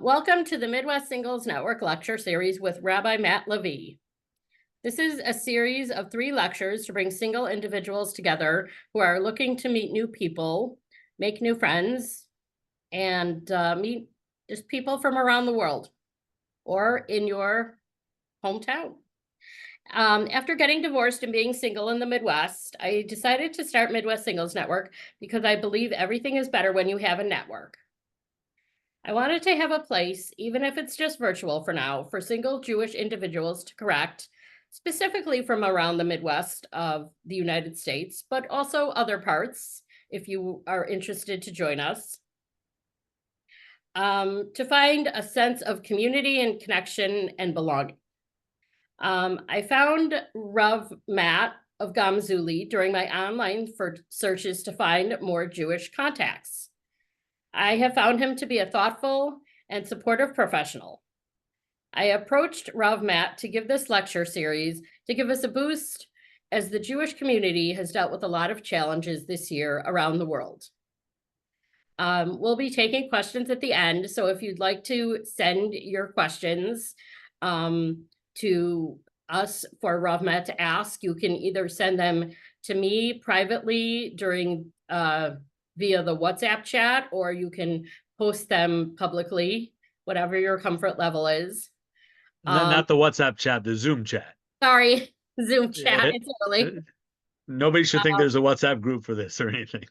Welcome to the Midwest Singles Network lecture series with Rabbi Matt Levy. This is a series of 3 lectures to bring single individuals together who are looking to meet new people, make new friends, and meet just people from around the world or in your hometown. After getting divorced and being single in the Midwest, I decided to start Midwest Singles Network because I believe everything is better when you have a network. I wanted to have a place, even if it's just virtual for now, for single Jewish individuals to connect, specifically from around the Midwest of the United States, but also other parts, if you are interested to join us, to find a sense of community and connection and belonging. I found Rav Matt of GamZuli during my online searches to find more Jewish contacts. I have found him to be a thoughtful and supportive professional. I approached Rav Matt to give this lecture series to give us a boost as the Jewish community has dealt with a lot of challenges this year around the world. We'll be taking questions at the end, so if you'd like to send your questions to us for Rav Matt to ask, you can either send them to me privately during via the WhatsApp chat, or you can post them publicly, whatever your comfort level is. Not the WhatsApp chat, the Zoom chat. Sorry, Zoom chat, Yeah. it's early. Nobody should think there's a WhatsApp group for this or anything.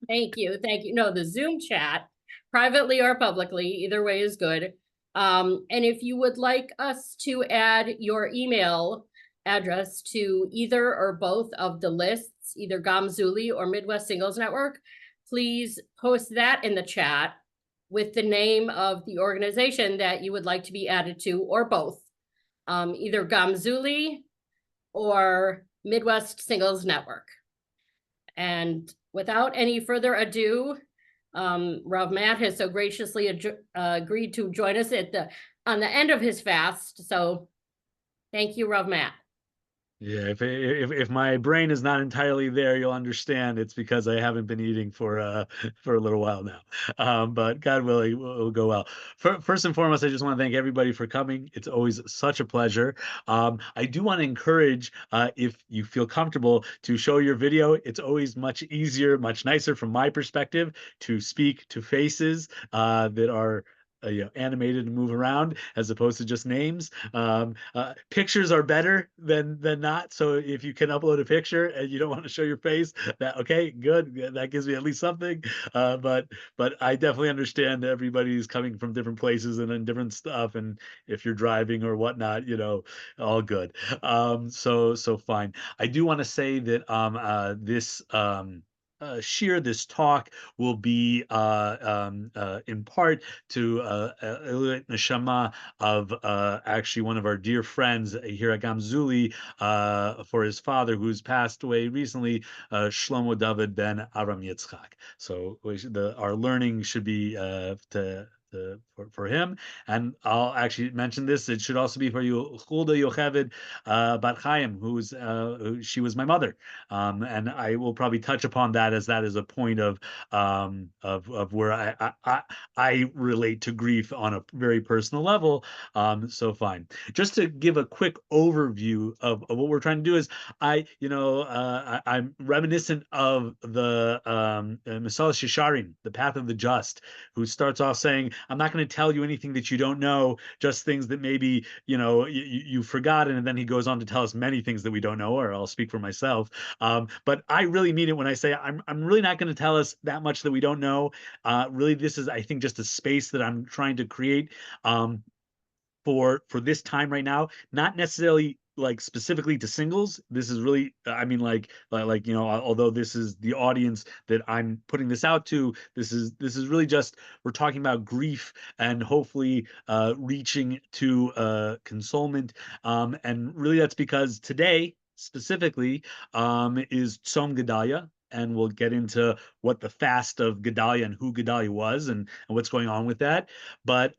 Thank you. No, the Zoom chat, privately or publicly, either way is good. And if you would like us to add your email address to either or both of the lists, either GamZuli or Midwest Singles Network, please post that in the chat with the name of the organization that you would like to be added to, or both, either GamZuli or Midwest Singles Network. And without any further ado, Rav Matt has so graciously agreed to join us on the end of his fast. So thank you, Rav Matt. Yeah, if my brain is not entirely there, you'll understand it's because I haven't been eating for a little while now. But God willing, will go well. First and foremost, I just want to thank everybody for coming. It's always such a pleasure. I do want to encourage, if you feel comfortable, to show your video. It's always much easier, much nicer from my perspective to speak to faces that are animated and move around as opposed to just names. Pictures are better than not. So if you can upload a picture and you don't want to show your face, that okay, good. That gives me at least something. But I definitely understand everybody's coming from different places and in different stuff. And if you're driving or whatnot, all good. So fine. I do want to say that this this talk will be in part to alleviate neshama of actually one of our dear friends here at GamZuli for his father who's passed away recently, Shlomo David ben Aram Yitzchak. So our learning should be for him, and I'll actually mention this. It should also be for you, Hulda Yocheved Bar Chaim, she was my mother, and I will probably touch upon that as that is a point of where I relate to grief on a very personal level. So fine. Just to give a quick overview of what we're trying to do is I'm reminiscent of the Masal Shisharim, the Path of the Just, who starts off saying, I'm not going to tell you anything that you don't know, just things that maybe you've forgotten, and then he goes on to tell us many things that we don't know, or I'll speak for myself. But I really mean it when I say I'm really not going to tell us that much that we don't know. Really, this is, I think, just a space that I'm trying to create for this time right now, not necessarily like specifically to singles. This is really, I mean, although this is the audience that I'm putting this out to, this is really just, we're talking about grief and hopefully reaching to consolement. And really that's because today specifically is Tzom Gedaliah, and we'll get into what the Fast of Gedaliah and who Gedaliah was and what's going on with that. But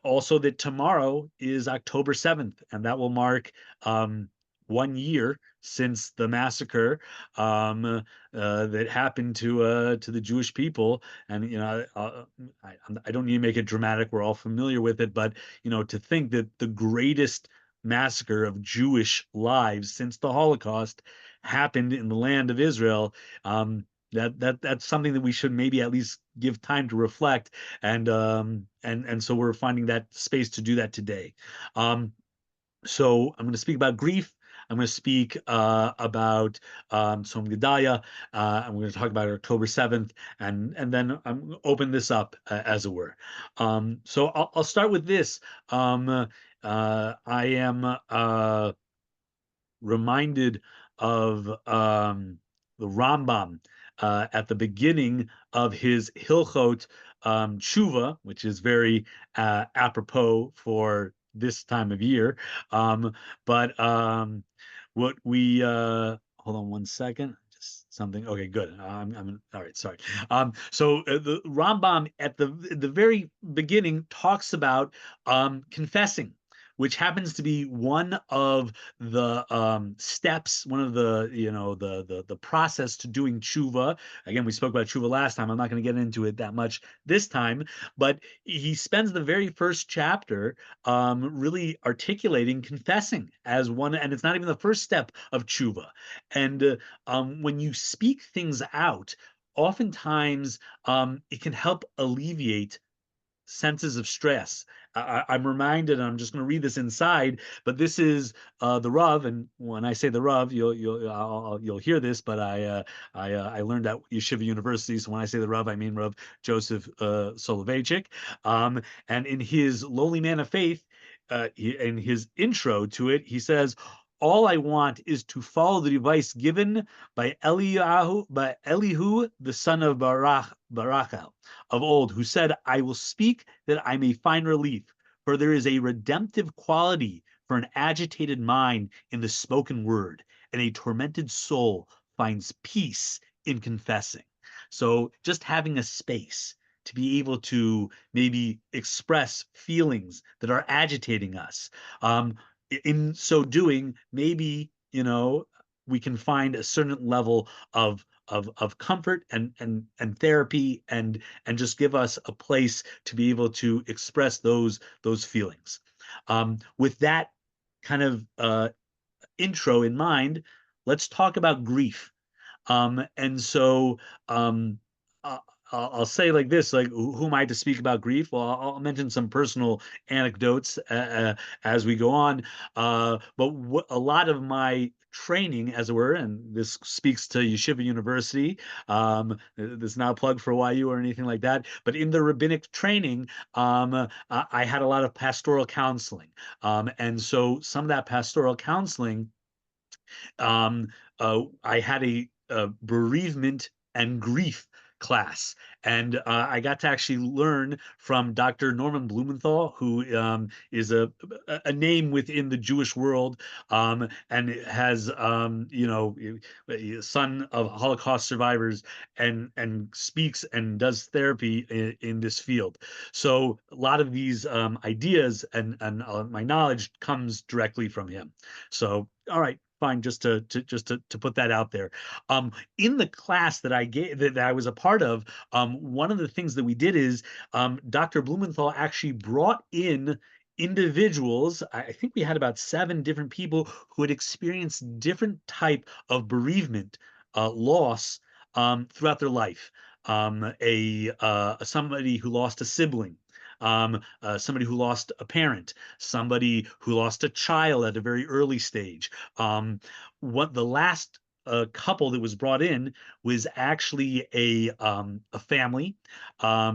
also that tomorrow is October 7th, and that will mark 1 year since the massacre that happened to the Jewish people. And I don't need to make it dramatic. We're all familiar with it, but to think that the greatest massacre of Jewish lives since the Holocaust happened in the land of Israel. That's something that we should maybe at least give time to reflect, and so we're finding that space to do that today. So I'm going to speak about grief. I'm going to speak about Tzom Gedaliah. I'm going to talk about October 7th, and then I'm going to open this up, as it were. So I'll start with this. I am reminded of the Rambam at the beginning of his Hilchot Tshuva, which is very apropos for this time of year. But what we hold on one second. Just something. Okay, good. I'm all right. Sorry. So the Rambam at the very beginning talks about confessing, which happens to be one of the steps, one of the the process to doing tshuva. Again, we spoke about tshuva last time. I'm not going to get into it that much this time, but he spends the very first chapter really articulating confessing as one, and it's not even the first step of tshuva. And when you speak things out, oftentimes it can help alleviate senses of stress. I'm reminded, and I'm just going to read this inside, but this is the Rav, and when I say the Rav, you'll hear this, but I learned at Yeshiva University, so when I say the Rav, I mean Rav Joseph Soloveitchik. And in his Lowly Man of Faith, in his intro to it, he says, "All I want is to follow the advice given by Elihu, the son of Barachel of old, who said, I will speak that I may find relief, for there is a redemptive quality for an agitated mind in the spoken word, and a tormented soul finds peace in confessing." So just having a space to be able to maybe express feelings that are agitating us. In so doing, maybe, we can find a certain level of comfort and therapy, and just give us a place to be able to express those feelings. With that kind of intro in mind, let's talk about grief. And so uh, I'll say like this, like, who am I to speak about grief? Well, I'll mention some personal anecdotes as we go on. But a lot of my training, as it were, and this speaks to Yeshiva University, this is not a plug for YU or anything like that, but in the rabbinic training, I had a lot of pastoral counseling. And so some of that pastoral counseling, I had a bereavement and grief class, and I got to actually learn from Dr. Norman Blumenthal, who is a name within the Jewish world, and has son of Holocaust survivors, and speaks and does therapy in this field. So a lot of these ideas and my knowledge comes directly from him. So all right, fine, just to put that out there. In the class that I gave, that I was a part of, one of the things that we did is Dr. Blumenthal actually brought in individuals. I think we had about 7 different people who had experienced different type of bereavement, loss, throughout their life. Somebody who lost a sibling, somebody who lost a parent, somebody who lost a child at a very early stage. What the last couple that was brought in was actually a family,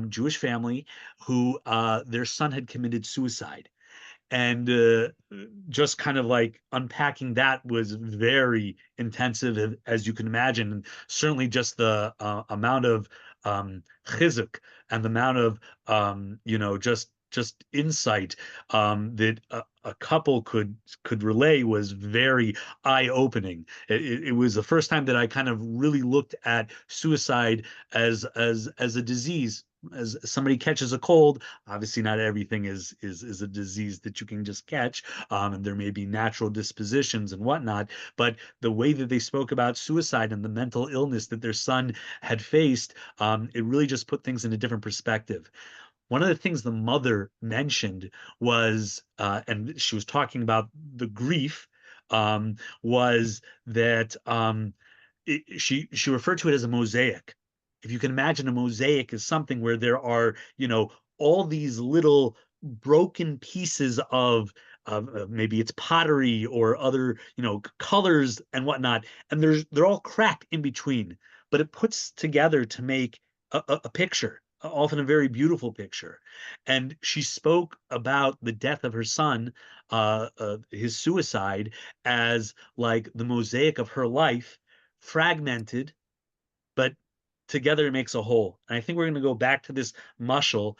Jewish family, who their son had committed suicide. And just kind of like unpacking that was very intensive, as you can imagine. And certainly just the amount of chizuk and the amount of just insight that a couple could relay was very eye-opening. It was the first time that I kind of really looked at suicide as a disease, as somebody catches a cold, obviously not everything is a disease that you can just catch, and there may be natural dispositions and whatnot. But the way that they spoke about suicide and the mental illness that their son had faced, it really just put things in a different perspective. One of the things the mother mentioned was, and she was talking about the grief, was that she referred to it as a mosaic. If you can imagine, a mosaic is something where there are, all these little broken pieces of maybe it's pottery or other, colors and whatnot, and they're all cracked in between, but it puts together to make a picture, often a very beautiful picture. And she spoke about the death of her son, his suicide, as like the mosaic of her life, fragmented, but together it makes a whole. And I think we're going to go back to this mushal,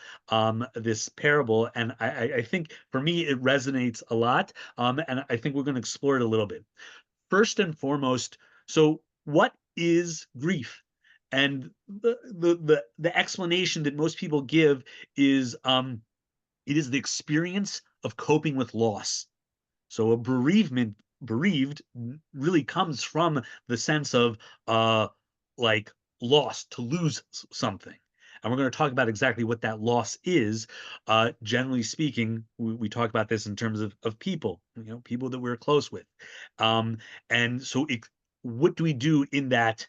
this parable, and I think for me it resonates a lot, and I think we're going to explore it a little bit. First and foremost, so what is grief? And the explanation that most people give is, it is the experience of coping with loss. So a bereaved really comes from the sense of, like, loss, to lose something. And we're going to talk about exactly what that loss is. Generally speaking, we talk about this in terms of people, people that we're close with. Um, and so what do we do in that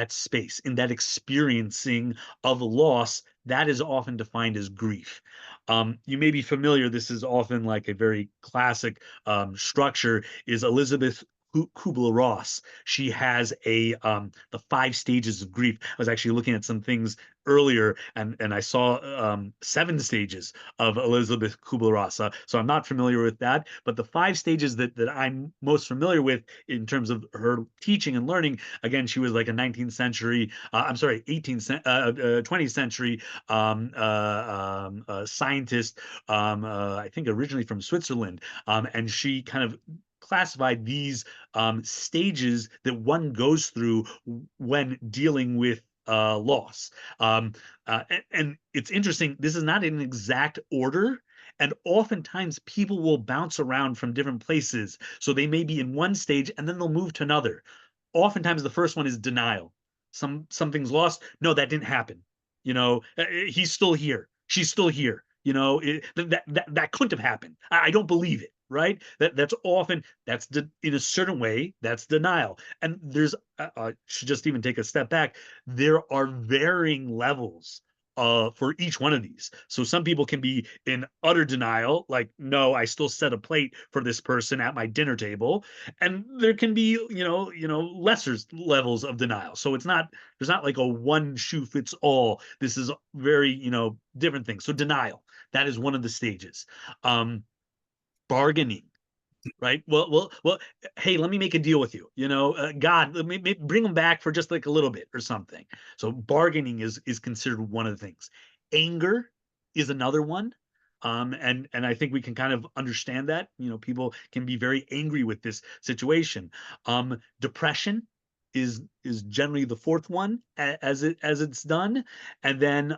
space, in that experiencing of loss? That is often defined as grief. You may be familiar, this is often like a very classic structure, is Elizabeth Kubler-Ross. She has the 5 stages of grief. I was actually looking at some things earlier, and I saw 7 stages of Elizabeth Kubler-Ross. So I'm not familiar with that, but the 5 stages that I'm most familiar with in terms of her teaching and learning. Again, she was like a 19th century, I'm sorry, 20th century scientist, I think originally from Switzerland, and she kind of classified these stages that one goes through when dealing with loss. And it's interesting, this is not in an exact order. And oftentimes people will bounce around from different places. So they may be in one stage and then they'll move to another. Oftentimes the first one is denial. Something's lost. No, that didn't happen. He's still here. She's still here. That couldn't have happened. I don't believe it. Right? In a certain way, that's denial. And there's, should just even take a step back. There are varying levels for each one of these. So some people can be in utter denial, like, no, I still set a plate for this person at my dinner table. And there can be, lesser levels of denial. So there's not like a one shoe fits all. This is very, different things. So denial, that is one of the stages. Bargaining, right? Well, hey, let me make a deal with you. God, let me bring them back for just like a little bit or something. So bargaining is considered one of the things. Anger is another one. And I think we can kind of understand that. People can be very angry with this situation. Depression is generally the fourth one, as it's done. And then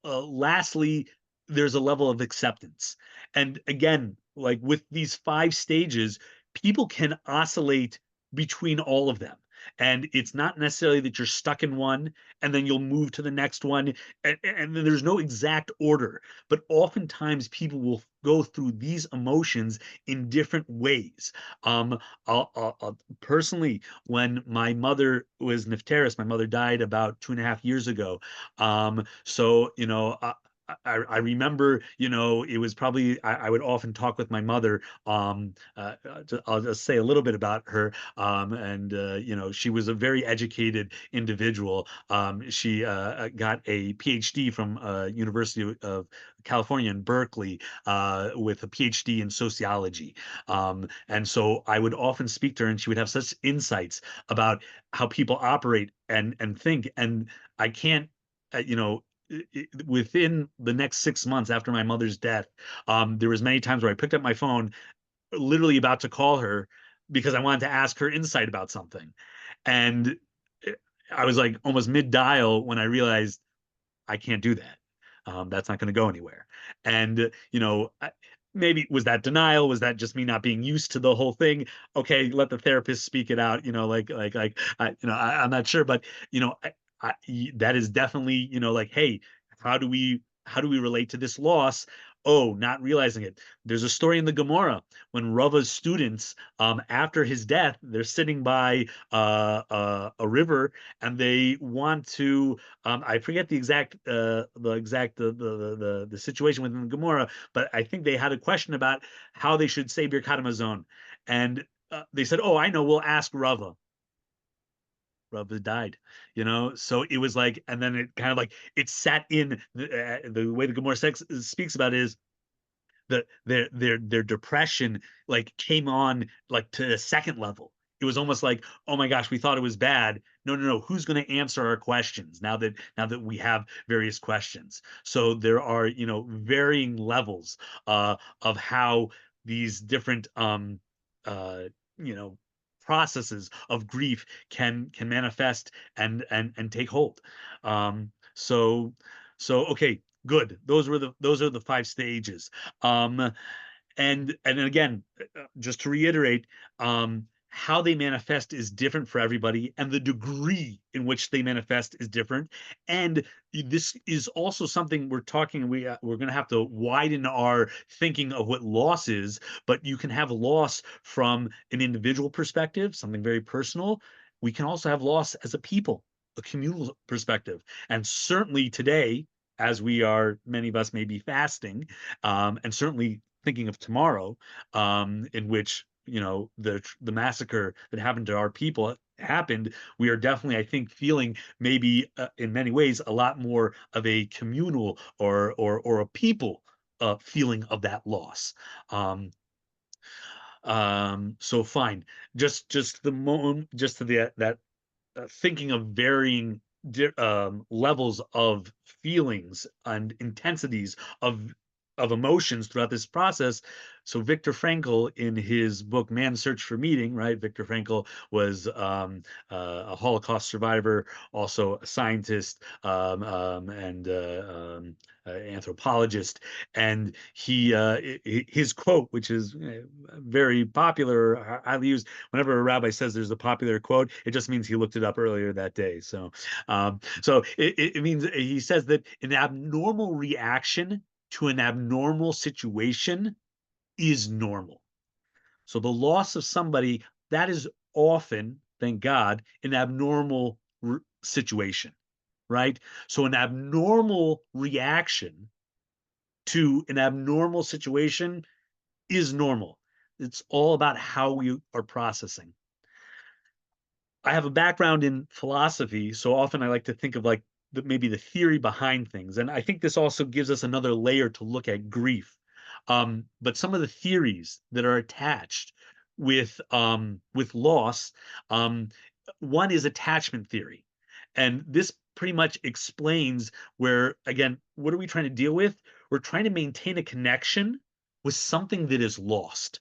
lastly, there's a level of acceptance. And again, like with these 5 stages, people can oscillate between all of them. And it's not necessarily that you're stuck in one and then you'll move to the next one. And then there's no exact order. But oftentimes people will go through these emotions in different ways. Personally, when my mother was Nifteris, my mother died about 2.5 years ago. So, I remember, it was probably, I would often talk with my mother. I'll just say a little bit about her. And she was a very educated individual. She got a PhD from University of California in Berkeley, with a PhD in sociology. And so I would often speak to her, and she would have such insights about how people operate and think. And I can't, within the next 6 months after my mother's death, there was many times where I picked up my phone, literally about to call her because I wanted to ask her insight about something. And I was like almost mid dial when I realized I can't do that. That's not going to go anywhere. And, maybe was that denial? Was that just me not being used to the whole thing? Okay, let the therapist speak it out. I'm not sure, but that is definitely, like, hey, how do we relate to this loss? Oh, not realizing it. There's a story in the Gemara when Rava's students, after his death, they're sitting by a river, and they want to. I forget the situation within the Gemara, but I think they had a question about how they should say Birkat Hamazon, and they said, "Oh, I know. We'll ask Rava." Rava died, so it was like, and then it kind of like it sat in the way the Gemara speaks about it is their depression like came on like to a second level. It was almost like, oh my gosh, we thought it was bad. No, no, no. Who's going to answer our questions now that we have various questions? So there are, varying levels of how these different uh you know processes of grief can manifest and take hold. So okay, good. Those are the five stages. Um, and again, just to reiterate, how they manifest is different for everybody, and the degree in which they manifest is different. And this is also something we're going to have to widen our thinking of what loss is. But you can have loss from an individual perspective, something very personal. We can also have loss as a people, a communal perspective, and certainly today, as many of us may be fasting, and certainly thinking of tomorrow, in which the massacre that happened to our people happened. We are definitely, I think, feeling maybe in many ways a lot more of a communal or a people feeling of that loss. So fine, just the moment, just to that thinking of varying levels of feelings and intensities of emotions throughout this process. So Viktor Frankl, in his book Man's Search for Meaning, right? Viktor Frankl was a Holocaust survivor, also a scientist, and anthropologist, and his quote, which is very popular, highly used. Whenever a rabbi says there's a popular quote, it just means he looked it up earlier that day. So it means, he says that an abnormal reaction to an abnormal situation is normal. So the loss of somebody, that is often, thank God, an abnormal situation, right? So an abnormal reaction to an abnormal situation is normal. It's all about how we are processing. I have a background in philosophy, so often I like to think of like maybe the theory behind things, and I think this also gives us another layer to look at grief. But some of the theories that are attached with loss, one is attachment theory, and this pretty much explains where, again, what are we trying to deal with? We're trying to maintain a connection with something that is lost.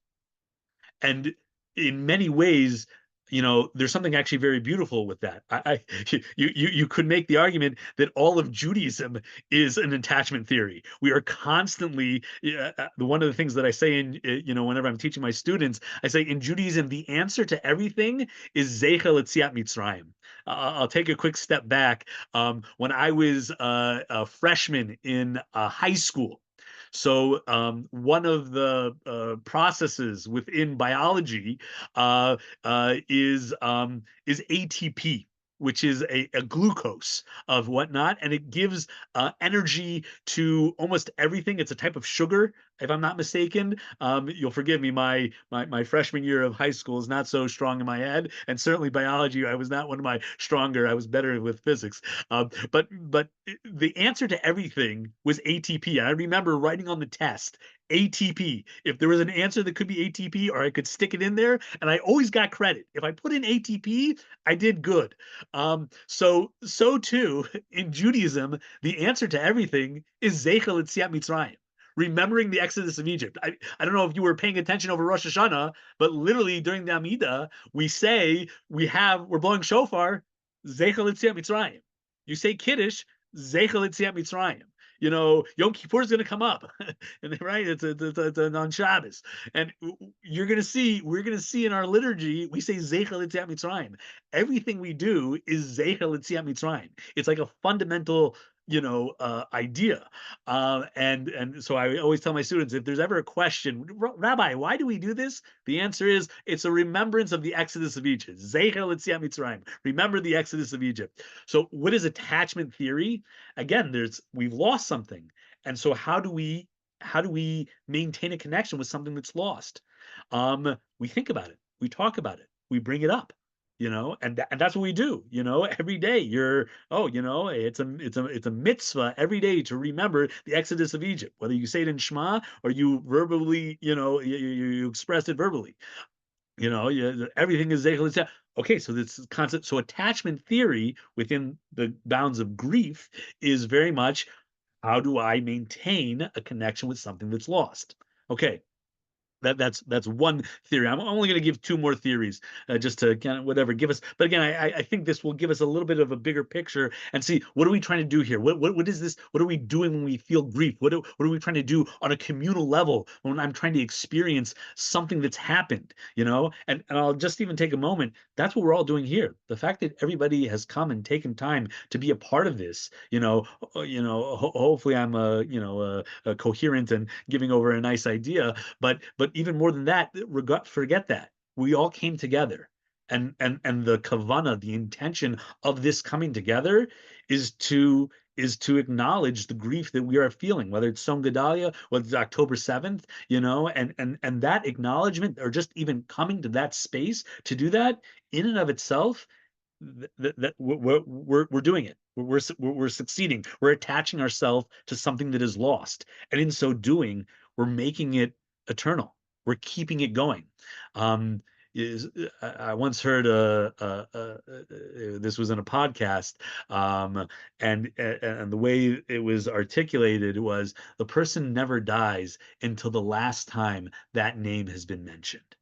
And in many ways, there's something actually very beautiful with that. You could make the argument that all of Judaism is an attachment theory. We are constantly, one of the things that I say whenever I'm teaching my students, I say in Judaism, the answer to everything is Zecha L'Tziat Mitzrayim. I'll take a quick step back. When I was a freshman in high school, so one of the processes within biology is ATP, which is a glucose of whatnot, and it gives energy to almost everything. It's a type of sugar, if I'm not mistaken. You'll forgive me, my freshman year of high school is not so strong in my head, and certainly biology, I was not one of my stronger. I was better with physics. But the answer to everything was ATP. And I remember writing on the test, ATP. If there was an answer that could be ATP, or I could stick it in there, and I always got credit. If I put in ATP, I did good. So too in Judaism, the answer to everything is Zecha L'Tziat Mitzrayim, remembering the Exodus of Egypt. I don't know if you were paying attention over Rosh Hashanah, but literally during the Amidah, we say we're blowing shofar, Zecha L'Tziat Mitzrayim. You say Kiddush, Zeichel Yetziat Mitzrayim. Yom Kippur is going to come up, and right, it's on Shabbos, and we're going to see in our liturgy we say Zeichel Yetziat Mitzrayim. Everything we do is Zeichel Yetziat Mitzrayim. It's like a fundamental idea, and so I always tell my students, if there's ever a question, Rabbi, why do we do this? The answer is it's a remembrance of the Exodus of Egypt. Zeichel Yetziat Mitzrayim. Remember the Exodus of Egypt. So what is attachment theory? Again, we've lost something, and so how do we maintain a connection with something that's lost? We think about it, we talk about it, we bring it up, and that's what we do, every day. It's a mitzvah every day to remember the Exodus of Egypt, whether you say it in Shema or you verbally, you express it verbally. Everything is Zeichel. Okay, so this concept, so attachment theory within the bounds of grief is very much, how do I maintain a connection with something that's lost? Okay, that's one theory. I'm only going to give two more theories, just to kind of whatever give us. But again, I think this will give us a little bit of a bigger picture and see, what are we trying to do here? What is this? What are we doing when we feel grief? What are we trying to do on a communal level when I'm trying to experience something that's happened? And I'll just even take a moment. That's what we're all doing here. The fact that everybody has come and taken time to be a part of this. Hopefully I'm coherent and giving over a nice idea. But even more than that, forget that. We all came together. And the kavana, the intention of this coming together is to acknowledge the grief that we are feeling, whether it's Tzom Gedaliah, whether it's October 7th, and that acknowledgement, or just even coming to that space to do that in and of itself, that we're doing it. We're succeeding. We're attaching ourselves to something that is lost, and in so doing, we're making it eternal. We're keeping it going. I once heard this was in a podcast, and the way it was articulated was, the person never dies until the last time that name has been mentioned.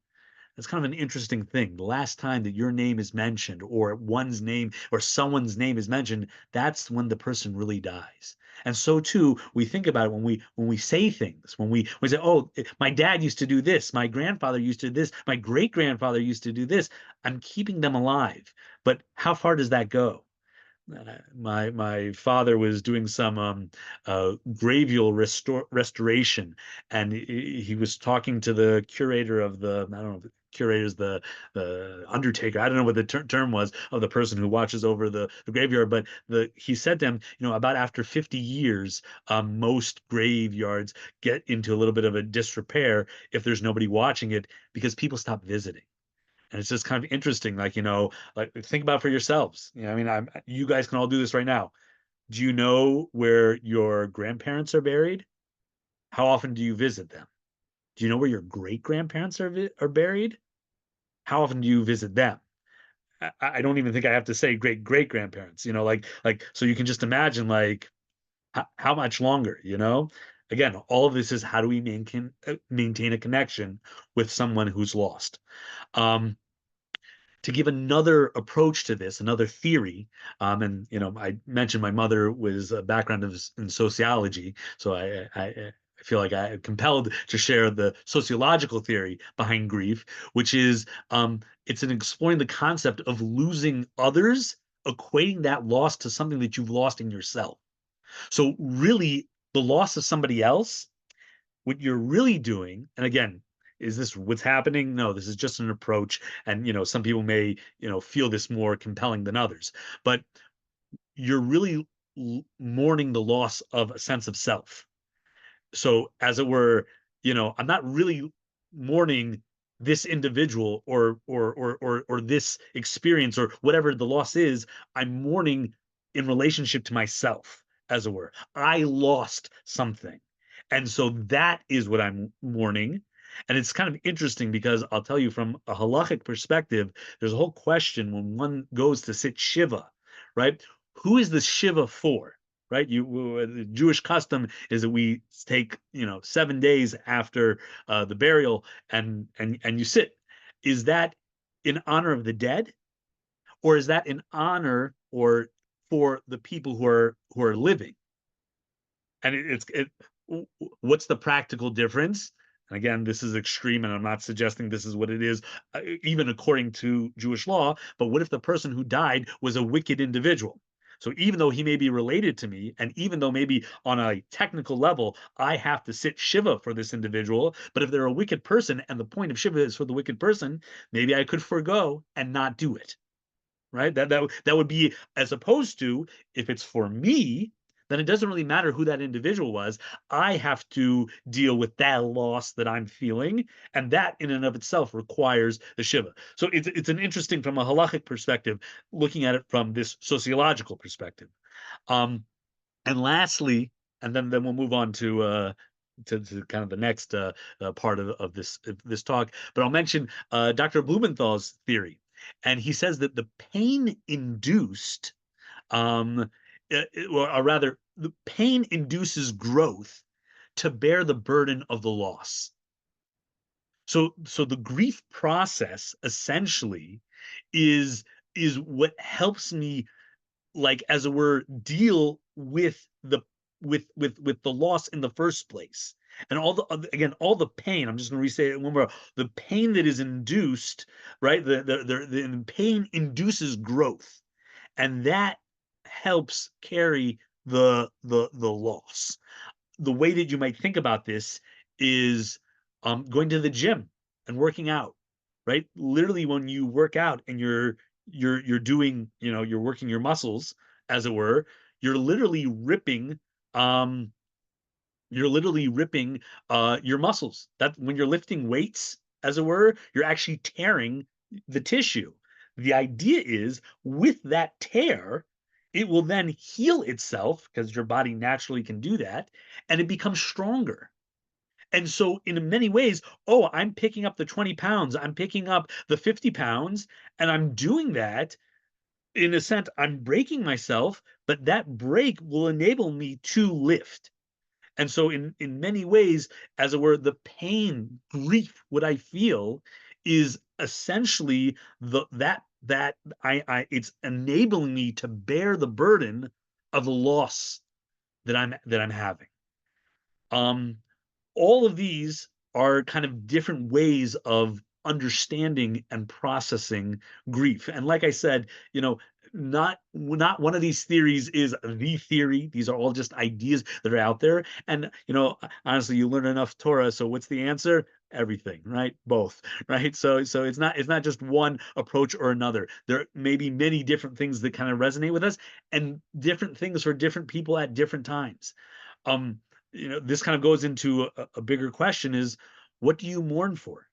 That's kind of an interesting thing. The last time that your name is mentioned, or one's name or someone's name is mentioned, that's when the person really dies. And so too, we think about it when we say things, when we say, "Oh, my dad used to do this, my grandfather used to do this, my great grandfather used to do this." I'm keeping them alive, but how far does that go? My father was doing some gravial restoration, and he was talking to the curator of the, I don't know, the curator is the undertaker. I don't know what the term was of the person who watches over the graveyard, but he said to him, about after 50 years, most graveyards get into a little bit of a disrepair if there's nobody watching it, because people stop visiting. And it's just kind of interesting, like think about it for yourselves. You guys can all do this right now. Do you know where your grandparents are buried? How often do you visit them? Do you know where your great grandparents are buried? How often do you visit them? I don't even think I have to say great great grandparents. So you can just imagine, like, how much longer. Again, all of this is, how do we maintain a connection with someone who's lost? To give another approach to this, another theory, and I mentioned my mother was a background in sociology, so I feel like I am compelled to share the sociological theory behind grief, which is, it's in exploring the concept of losing others, equating that loss to something that you've lost in yourself. So really, the loss of somebody else, what you're really doing, and again, is this what's happening? No, this is just an approach. And, some people may, feel this more compelling than others, but you're really mourning the loss of a sense of self. So as it were, I'm not really mourning this individual or this experience or whatever the loss is. I'm mourning in relationship to myself, as it were. I lost something. And so that is what I'm mourning. And it's kind of interesting, because I'll tell you, from a halachic perspective, there's a whole question when one goes to sit Shiva, right? Who is the Shiva for? Right? The Jewish custom is that we take, 7 days after the burial, and you sit. Is that in honor of the dead, or is that in honor or for the people who are living. And what's the practical difference? And again, this is extreme, and I'm not suggesting this is what it is, even according to Jewish law. But what if the person who died was a wicked individual? So even though he may be related to me, and even though maybe on a technical level I have to sit shiva for this individual, but if they're a wicked person and the point of shiva is for the wicked person, maybe I could forego and not do it. Right? That would be, as opposed to, if it's for me, then it doesn't really matter who that individual was. I have to deal with that loss that I'm feeling, and that in and of itself requires the shiva. So it's an interesting, from a halachic perspective, looking at it from this sociological perspective. And lastly, and then we'll move on to kind of the next part of this talk. But I'll mention Dr. Blumenthal's theory, and he says that the pain induced, or rather, the pain induces growth to bear the burden of the loss. So the grief process essentially is what helps me, like, as it were, deal with the loss in the first place. And all the again, all the pain, I'm just going to re-say it one more, the pain that is induced, right? The pain induces growth, and that helps carry the loss. The way that you might think about this is going to the gym and working out, right? Literally, when you work out and you're doing, you're working your muscles, as it were, you're literally ripping um your muscles. That when you're lifting weights, as it were, you're actually tearing the tissue. The idea is, with that tear, it will then heal itself, because your body naturally can do that, and it becomes stronger. And so in many ways, oh, I'm picking up the 20 pounds, I'm picking up the 50 pounds, and I'm doing that, in a sense, I'm breaking myself, but that break will enable me to lift. And so in many ways, as it were, the pain, grief, what I feel is essentially that I it's enabling me to bear the burden of the loss that I'm having. Um, all of these are kind of different ways of understanding and processing grief. And like I said, not one of these theories is the theory. These are all just ideas that are out there. And honestly, you learn enough Torah. So what's the answer? Everything, right? Both, right? So it's not just one approach or another. There may be many different things that kind of resonate with us, and different things for different people at different times. Um, this kind of goes into a bigger question: is, what do you mourn for?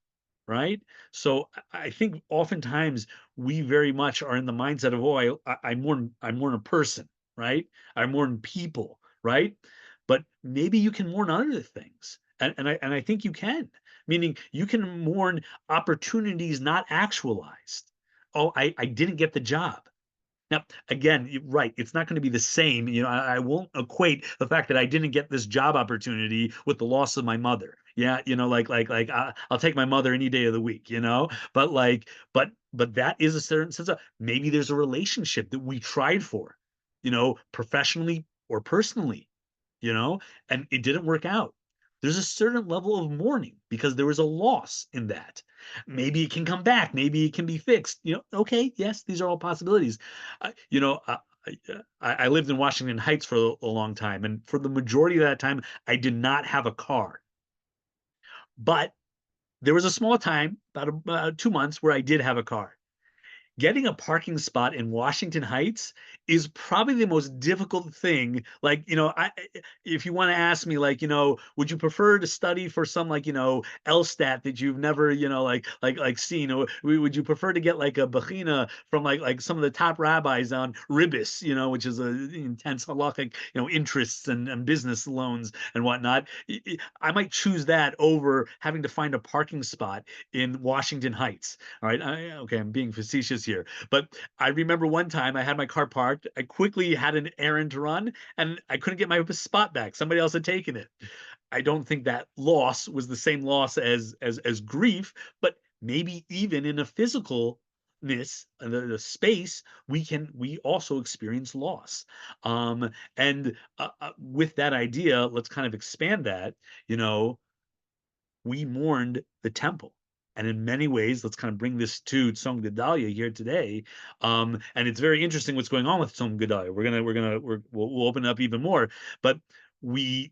Right? So I think oftentimes we very much are in the mindset of, oh, I mourn a person, right? I mourn people, right? But maybe you can mourn other things. And I think you can, meaning you can mourn opportunities not actualized. Oh, I didn't get the job. Now, again, right, it's not going to be the same. I won't equate the fact that I didn't get this job opportunity with the loss of my mother. Yeah, I'll take my mother any day of the week. But but that is a certain sense of, maybe there's a relationship that we tried for, professionally or personally, you know, and it didn't work out. There's a certain level of mourning because there was a loss in that. Maybe it can come back. Maybe it can be fixed. Okay, yes, these are all possibilities. Uh, you know, uh, I lived in Washington Heights for a long time, and for the majority of that time, I did not have a car. But there was a small time, about 2 months, where I did have a car. Getting a parking spot in Washington Heights is probably the most difficult thing. Like, if you want to ask me, like, would you prefer to study for some, like, LSTAT that you've never, seen, or would you prefer to get like a bechina from like some of the top rabbis on ribis, which is a intense halachic, interests and business loans and whatnot. I might choose that over having to find a parking spot in Washington Heights. All right. Okay, I'm being facetious here, but I remember one time I had my car parked. I quickly had an errand to run, and I couldn't get my spot back. Somebody else had taken it. I don't think that loss was the same loss as grief, but maybe even in a physical the space, we also experience loss. And with that idea, let's kind of expand that. You know, we mourned the temple. And in many ways, let's kind of bring this to Tzom Gedaliah here today. And it's very interesting what's going on with Tzom Gedaliah. We'll open it up even more. But we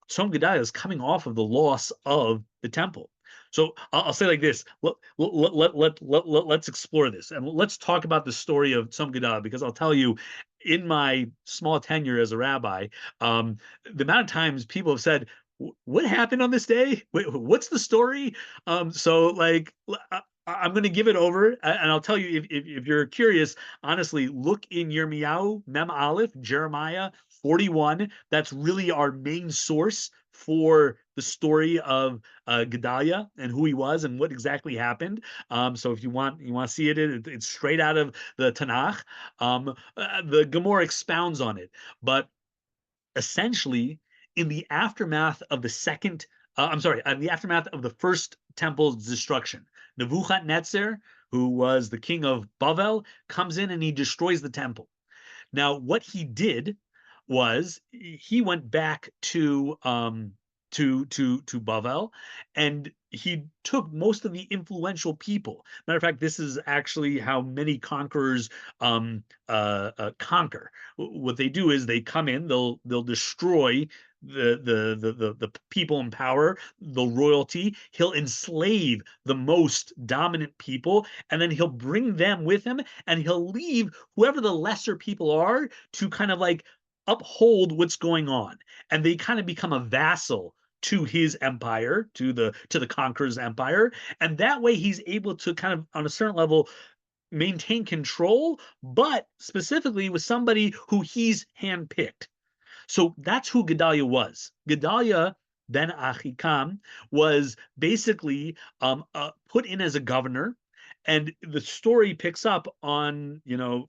Tzom Gedaliah is coming off of the loss of the temple. So I'll say like this: let's explore this, and let's talk about the story of Tzom Gedaliah, because I'll tell you, in my small tenure as a rabbi, um, the amount of times people have said, "What happened on this day? What's the story?" So like, I'm going to give it over, and I'll tell you, if you're curious, honestly, look in Yirmiyahu Mem Aleph, Jeremiah 41. That's really our main source for the story of Gedaliah and who he was and what exactly happened. So if you want to see it's straight out of the Tanakh. The Gemara expounds on it, but essentially, in the aftermath of in the aftermath of the first temple's destruction, Nebuchadnezzar, who was the king of Bavel, comes in and he destroys the temple. Now, what he did was he went back to Bavel, and he took most of the influential people. Matter of fact, this is actually how many conquerors conquer. What they do is they come in, they'll destroy the people in power, the royalty. He'll enslave the most dominant people, and then he'll bring them with him, and he'll leave whoever the lesser people are to kind of like uphold what's going on, and they kind of become a vassal to his empire, to the conqueror's empire, and that way he's able to kind of, on a certain level, maintain control, but specifically with somebody who he's handpicked. So that's who Gedaliah was. Gedaliah ben Achikam was basically put in as a governor, and the story picks up on,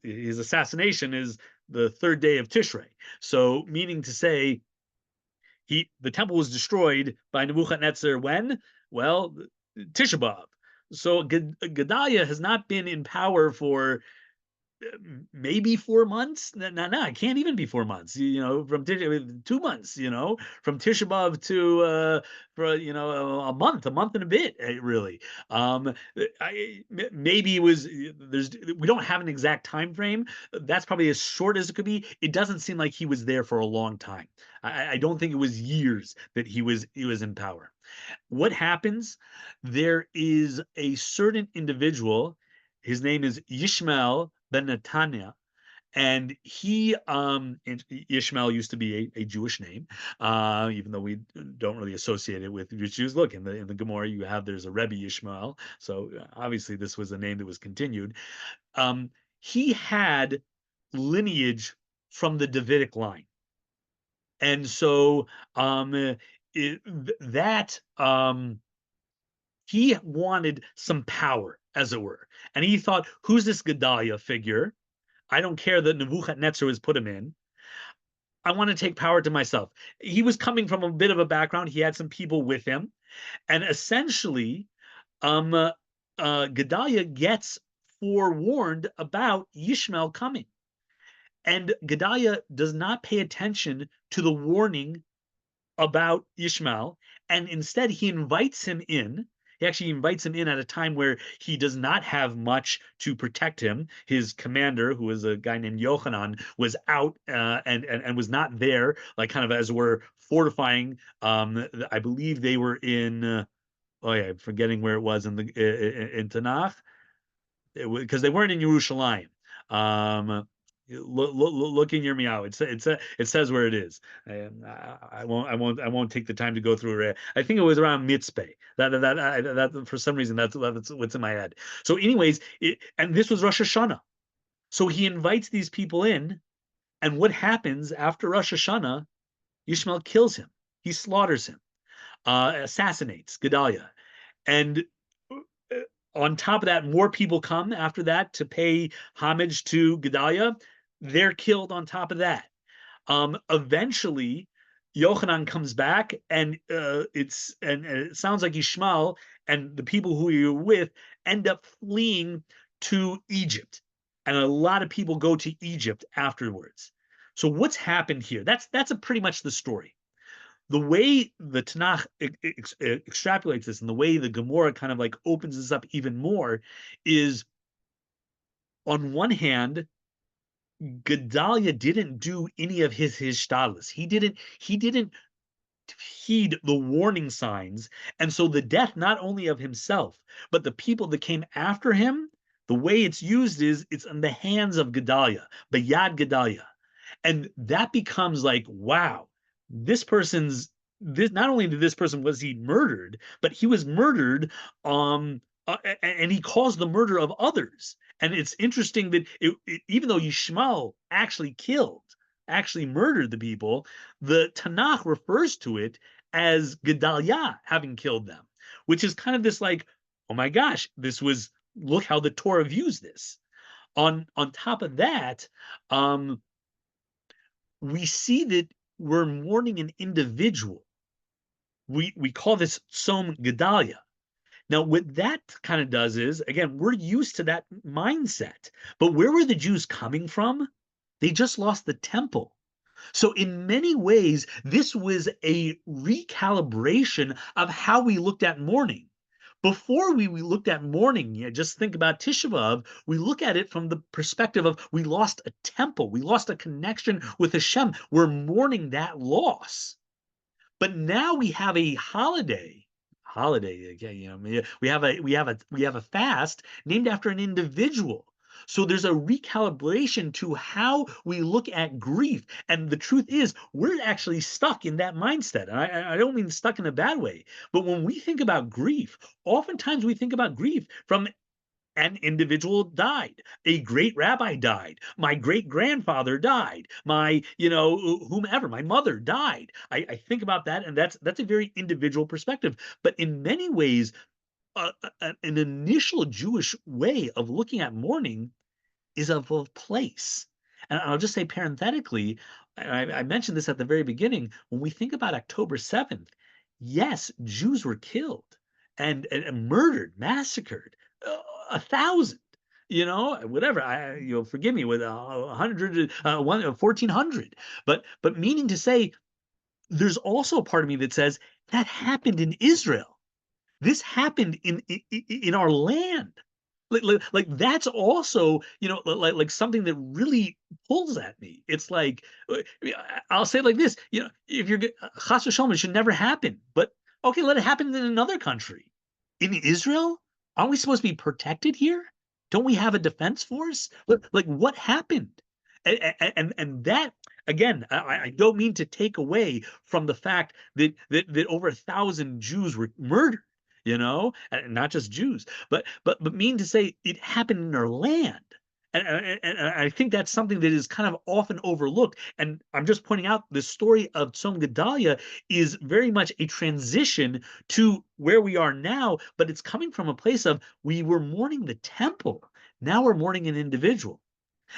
his assassination is the third day of Tishrei. So meaning to say, the temple was destroyed by Nebuchadnezzar when? Well, Tisha B'Av. So Gedaliah has not been in power for maybe 4 months. No, it can't even be 4 months. From 2 months. From Tisha B'Av to for a month and a bit. Really. Maybe it was. We don't have an exact time frame. That's probably as short as it could be. It doesn't seem like he was there for a long time. I don't think it was years that he was in power. What happens? There is a certain individual. His name is Yishmael ben Netanya, and Ishmael used to be a Jewish name, even though we don't really associate it with Jews. Look, in the Gemara, there's a Rebbe Ishmael, so obviously this was a name that was continued. He had lineage from the Davidic line, and so he wanted some power, as it were, and he thought, "Who's this Gedaliah figure? I don't care that Nebuchadnezzar has put him in. I want to take power to myself." He was coming from a bit of a background. He had some people with him, and essentially, Gedaliah gets forewarned about Yishmael coming, and Gedaliah does not pay attention to the warning about Ishmael, and instead he invites him in. He actually invites him in at a time where he does not have much to protect him. His commander, who was a guy named Yochanan, was out and was not there, like kind of as we're fortifying. I believe they were in. Oh yeah, I'm forgetting where it was in Tanakh, because they weren't in Yerushalayim. Look in Yirmiyahu. It says where it is. I won't take the time to go through it. I think it was around Mitzpeh. That for some reason that's what's in my head. So, anyways, and this was Rosh Hashanah. So he invites these people in, and what happens after Rosh Hashanah? Yishmael kills him. He slaughters him, assassinates Gedaliah, and on top of that, more people come after that to pay homage to Gedaliah. They're killed on top of that. Eventually, Yochanan comes back, and it sounds like Ishmael and the people who you're with end up fleeing to Egypt, and a lot of people go to Egypt afterwards. So what's happened here? That's pretty much the story. The way the Tanakh extrapolates this, and the way the Gemara kind of like opens this up even more, is on one hand, Gedaliah didn't do any of his shtadlus. He didn't heed the warning signs, and so the death not only of himself, but the people that came after him. The way it's used is it's in the hands of Gedaliah, Bayad Gedaliah, and that becomes like, wow, this person's this not only did this person was he murdered, but he was murdered, and he caused the murder of others. And it's interesting that even though Yishmael actually murdered the people, the Tanakh refers to it as Gedaliah having killed them, which is kind of this like, oh my gosh, look how the Torah views this. On top of that, we see that we're mourning an individual. We call this Tzom Gedaliah. Now, what that kind of does is, again, we're used to that mindset. But where were the Jews coming from? They just lost the temple. So in many ways, this was a recalibration of how we looked at mourning. Before we looked at mourning, just think about Tisha B'Av, we look at it from the perspective of we lost a temple, we lost a connection with Hashem. We're mourning that loss. But now we have a holiday, again, we have a fast named after an individual. So there's a recalibration to how we look at grief. And the truth is, we're actually stuck in that mindset. And I don't mean stuck in a bad way, but when we think about grief, oftentimes we think about grief from an individual died, a great rabbi died, my great grandfather died, my whomever, my mother died. I think about that, and that's a very individual perspective. But in many ways, an initial Jewish way of looking at mourning is of a place. And I'll just say parenthetically, I mentioned this at the very beginning, when we think about October 7th, yes, Jews were killed and murdered, massacred, 1,000, whatever. Forgive me with 100, 1,400. But meaning to say, there's also a part of me that says that happened in Israel. This happened in our land. Like that's also, like something that really pulls at me. It's like, I'll say it like this, if you're chas v'shalom, it should never happen. But okay, let it happen in another country. In Israel, aren't we supposed to be protected here? Don't we have a defense force? Like what happened? And that, again, I don't mean to take away from the fact that over 1,000 Jews were murdered. And not just Jews, but mean to say it happened in our land. And I think that's something that is kind of often overlooked. And I'm just pointing out the story of Tzom Gedaliah is very much a transition to where we are now, but it's coming from a place of we were mourning the temple. Now we're mourning an individual.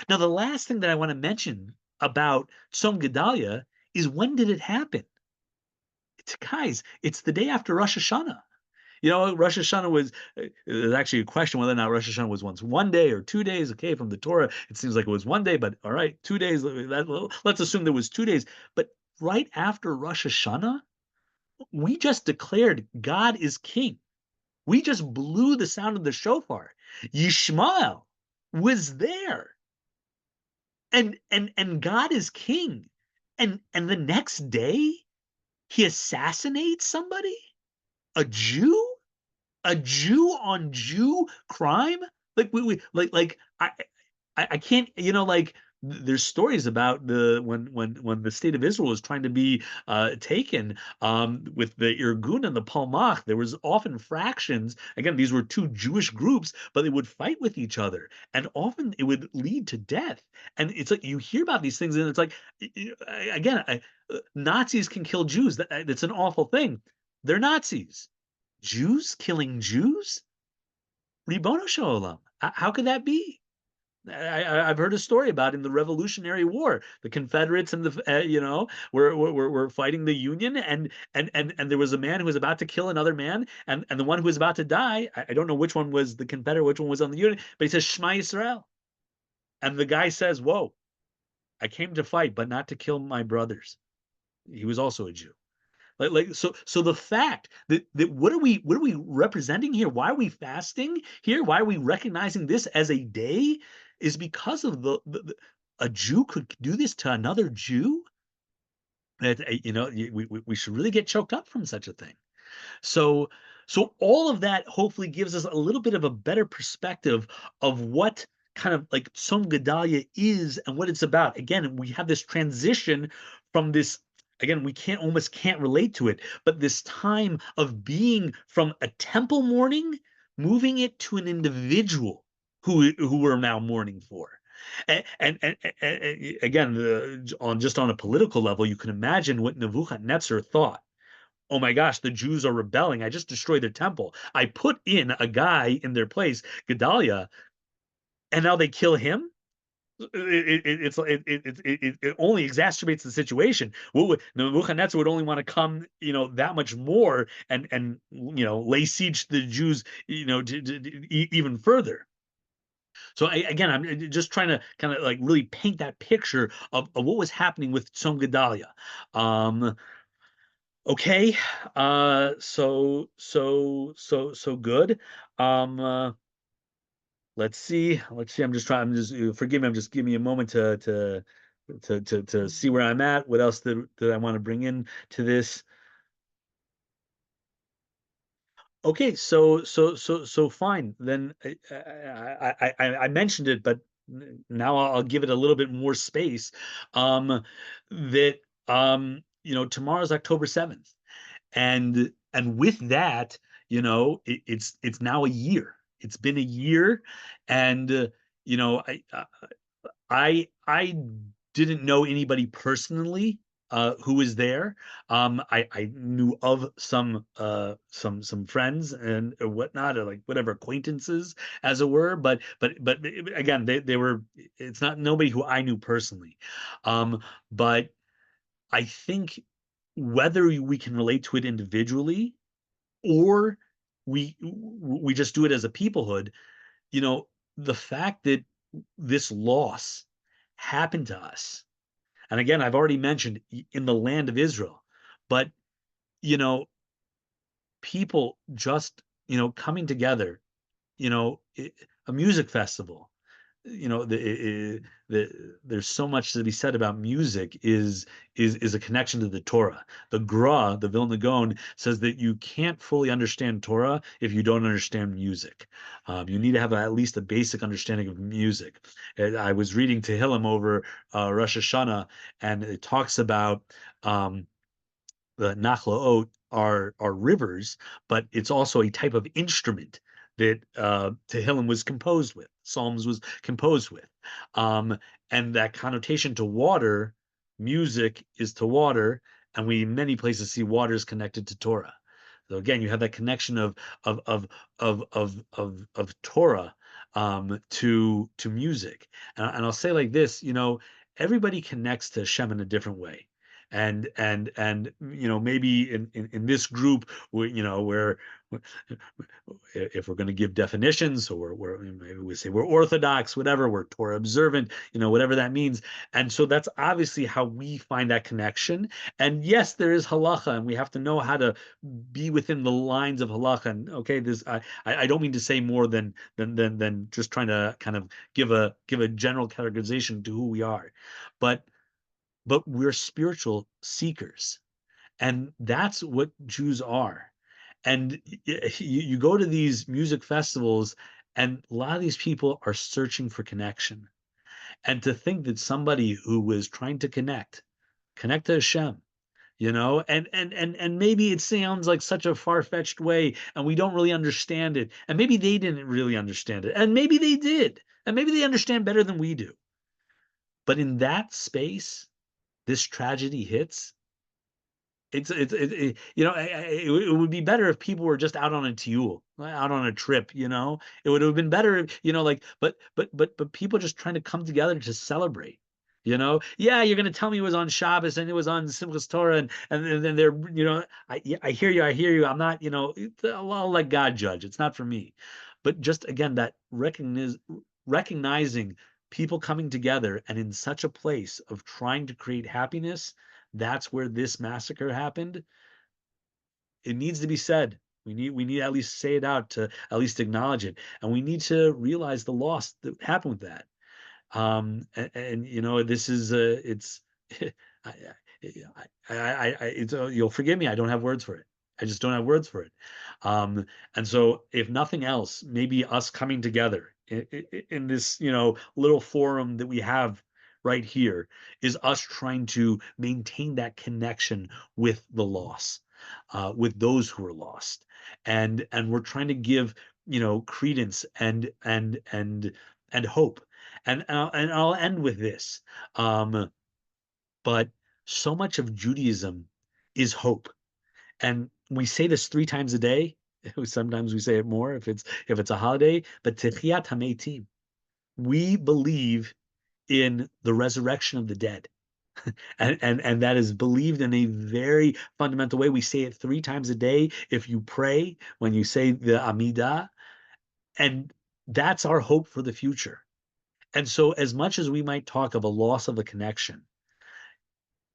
Now, the last thing that I want to mention about Tzom Gedaliah is, when did it happen? It's the day after Rosh Hashanah. Rosh Hashanah was, there's actually a question whether or not Rosh Hashanah was once 1 day or 2 days. Okay, from the Torah, it seems like it was 1 day, but all right, 2 days. Let's assume there was 2 days. But right after Rosh Hashanah, we just declared God is king. We just blew the sound of the shofar. Yishmael was there. And God is king. And the next day, he assassinates somebody? A Jew? A Jew on Jew crime? Like I can't, there's stories about when the state of Israel was trying to be taken, with the Irgun and the Palmach. There was often fractions. Again, these were two Jewish groups, but they would fight with each other, and often it would lead to death. And it's like you hear about these things, and it's like, again, Nazis can kill Jews. That's an awful thing. They're Nazis. Jews killing Jews? Ribono Shalom. How could that be? I've heard a story about in the Revolutionary War, the Confederates and the were fighting the Union, and there was a man who was about to kill another man, and the one who was about to die, I don't know which one was the Confederate, which one was on the Union, but he says Shema Yisrael, and the guy says, "Whoa, I came to fight, but not to kill my brothers." He was also a Jew. So the fact that what are we representing here? Why are we fasting here? Why are we recognizing this as a day? Is because of a Jew could do this to another Jew. That we should really get choked up from such a thing. So so all of that hopefully gives us a little bit of a better perspective of what kind of like Tzom Gedaliah is and what it's about. Again, we have this transition from this. Again, we can't relate to it, but this time of being from a temple mourning, moving it to an individual who we're now mourning for. And again, on a political level, you can imagine what Nebuchadnezzar thought. Oh my gosh, the Jews are rebelling. I just destroyed their temple. I put in a guy in their place, Gedaliah, and now they kill him. It only exacerbates the situation. Nebuchadnezzar would only want to come, that much more and lay siege to the Jews, even further. So again, I'm just trying to kind of like really paint that picture of what was happening with Tzom Gedaliah. Okay. So good. Um, uh, let's see. Forgive me. I'm just giving me a moment to see where I'm at. What else that I want to bring in to this? Okay. So fine. Then I mentioned it, but now I'll give it a little bit more space. That tomorrow's October 7th. And with that, it's now a year. It's been a year, and you know, I didn't know anybody personally who was there. I knew of some friends and whatnot, or like whatever acquaintances, as it were. But again, they were. It's not nobody who I knew personally. But I think whether we can relate to it individually or we just do it as a peoplehood, the fact that this loss happened to us, and again, I've already mentioned in the land of Israel, but you know, people just coming together, a music festival, there's so much to be said about music is a connection to the Torah. The Gra, the Vilna Gaon, says that you can't fully understand Torah if you don't understand music. You need to have at least a basic understanding of music. I was reading Tehillim over Rosh Hashanah, and it talks about the nachlaot are rivers, but it's also a type of instrument that Tehillim was composed with, Psalms was composed with, and that connotation to water, music is to water, and we in many places see water is connected to Torah. So again, you have that connection of Torah to music, and I'll say like this, everybody connects to Hashem in a different way, and maybe in this group where if we're going to give definitions, so maybe we say we're orthodox, whatever, we're Torah observant, whatever that means. And so that's obviously how we find that connection. And yes, there is halacha, and we have to know how to be within the lines of halacha. And okay, this I don't mean to say more than just trying to kind of give a general categorization to who we are, but we're spiritual seekers, and that's what Jews are. And you go to these music festivals, and a lot of these people are searching for connection. And to think that somebody who was trying to connect to Hashem, and maybe it sounds like such a far-fetched way, and we don't really understand it, and maybe they didn't really understand it, and maybe they did, and maybe they understand better than we do. But in that space, this tragedy hits, it would be better if people were just out on a tiyul, out on a trip, it would have been better if, like, but people just trying to come together to celebrate. Yeah, you're gonna tell me it was on Shabbos and it was on Simchas Torah, and then they're, yeah, I hear you. I'm not, I'll let God judge. It's not for me. But just again, that recognizing people coming together and in such a place of trying to create happiness, that's where this massacre happened. It needs to be said. We need to at least say it out, to at least acknowledge it, and we need to realize the loss that happened with that. And this is it's I, you'll forgive me, I don't have words for it. I just don't have words for it. And so if nothing else, maybe us coming together in this, little forum that we have right here, is us trying to maintain that connection with the loss, with those who are lost, and we're trying to give, credence and hope. And I'll end with this. But so much of Judaism is hope. And we say this 3 times a day. Sometimes we say it more if it's a holiday, but Techiyat HaMeitim. We believe in the resurrection of the dead. And that is believed in a very fundamental way. We say it 3 times a day if you pray, when you say the Amidah, and that's our hope for the future. And so, as much as we might talk of a loss of a connection,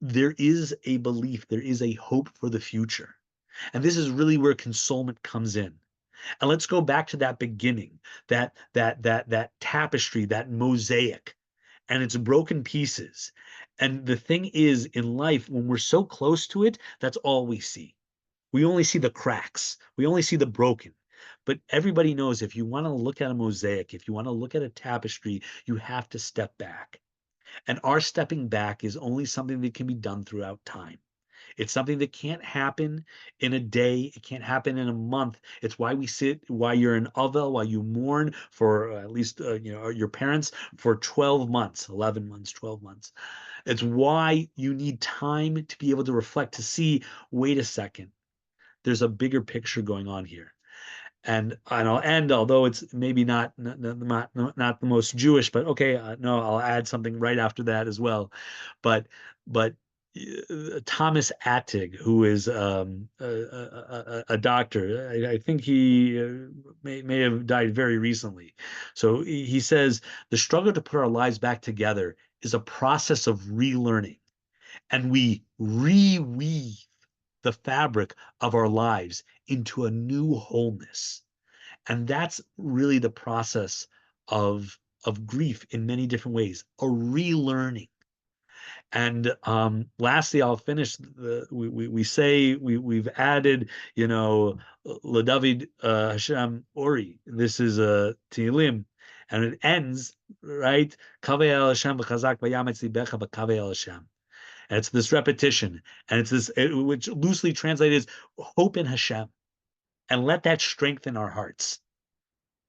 there is a belief, there is a hope for the future. And this is really where consolement comes in. And let's go back to that beginning, that tapestry, that mosaic, and its broken pieces. And the thing is, in life, when we're so close to it, that's all we see. We only see the cracks. We only see the broken. But everybody knows, if you want to look at a mosaic, if you want to look at a tapestry, you have to step back. And our stepping back is only something that can be done throughout time. It's something that can't happen in a day. It can't happen in a month. It's why we sit, why you're in Avel, why you mourn for at least, your parents for 12 months, 11 months, 12 months. It's why you need time to be able to reflect, to see, wait a second, there's a bigger picture going on here. And I'll end, although it's maybe not the most Jewish, but okay, no, I'll add something right after that as well. But Thomas Attig, who is a doctor, I think he may have died very recently. So he says the struggle to put our lives back together is a process of relearning, and we reweave the fabric of our lives into a new wholeness. And that's really the process of grief in many different ways, a relearning. And lastly, I'll finish. We say we've added, LaDavid Hashem Ori. This is a Tehillim, and it ends right. Kaveh el Hashem v'chazak v'yametz libecha b'kaveh el Hashem. And it's this repetition, and it's this, which loosely translated is hope in Hashem, and let that strengthen our hearts.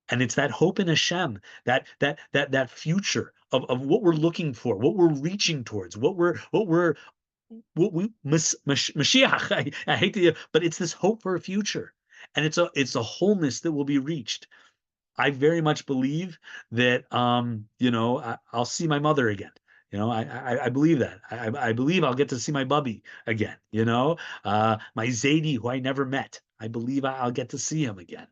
And it's that hope in Hashem, that future of what we're looking for, what we're reaching towards, what we Mashiach. I hate to, but it's this hope for a future, and it's a wholeness that will be reached. I very much believe that, I'll see my mother again. I believe that. I believe I'll get to see my bubby again. My Zadie, who I never met. I believe I'll get to see him again.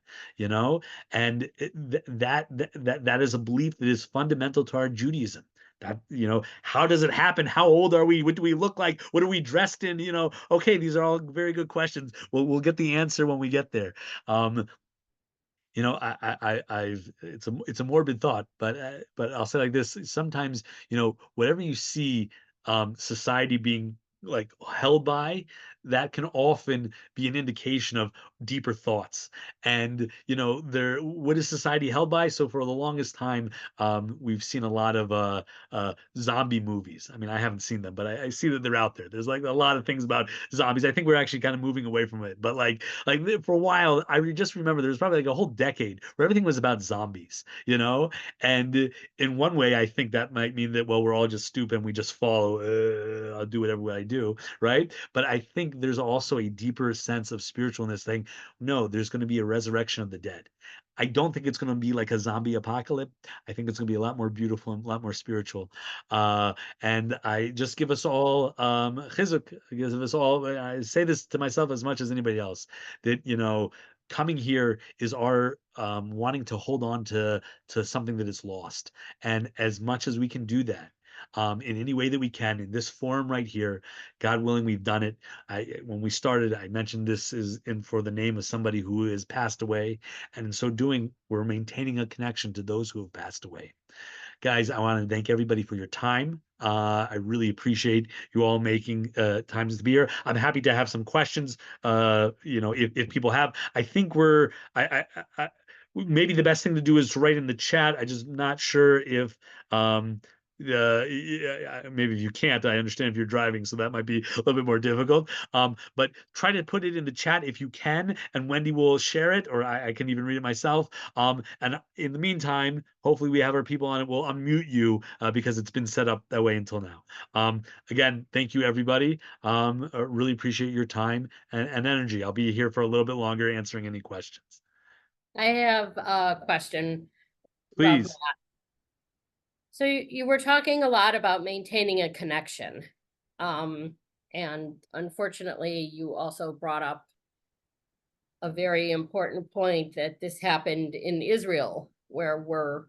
And that is a belief that is fundamental to our Judaism. That, how does it happen? How old are we? What do we look like? What are we dressed in? Okay, these are all very good questions. We'll get the answer when we get there. I've it's a morbid thought, but I'll say like this: sometimes, whatever you see, society being like held by, that can often be an indication of deeper thoughts. And what is society held by? So for the longest time, we've seen a lot of zombie movies. I mean, I haven't seen them, but I see that they're out there. There's like a lot of things about zombies. I think we're actually kind of moving away from it, but like for a while, just remember there was probably like a whole decade where everything was about zombies. And in one way, I think that might mean that, well, we're all just stupid and we just follow. I'll do whatever I do. do, right? But I think there's also a deeper sense of spiritualness saying, no, there's going to be a resurrection of the dead. I don't think it's going to be like a zombie apocalypse. I think it's going to be a lot more beautiful and a lot more spiritual. And I just give us all chizuk, give us all. I say this to myself as much as anybody else, that coming here is our wanting to hold on to something that is lost, and as much as we can do that in any way that we can in this forum right here, God willing, we've done it. When we started, I mentioned this is in for the name of somebody who has passed away, and in so doing, we're maintaining a connection to those who have passed away. Guys, I want to thank everybody for your time. I really appreciate you all making times to be here. I'm happy to have some questions. If people have, I think maybe the best thing to do is to write in the chat. I just not sure if maybe if you can't, I understand if you're driving, so that might be a little bit more difficult. But try to put it in the chat if you can, and Wendy will share it, or I can even read it myself. And in the meantime, hopefully we have our people on it. We'll unmute you because it's been set up that way until now. Again, thank you, everybody. Really appreciate your time and energy. I'll be here for a little bit longer answering any questions. I have a question, Rav Matt. Please. So you were talking a lot about maintaining a connection. And unfortunately, you also brought up a very important point that this happened in Israel, where we're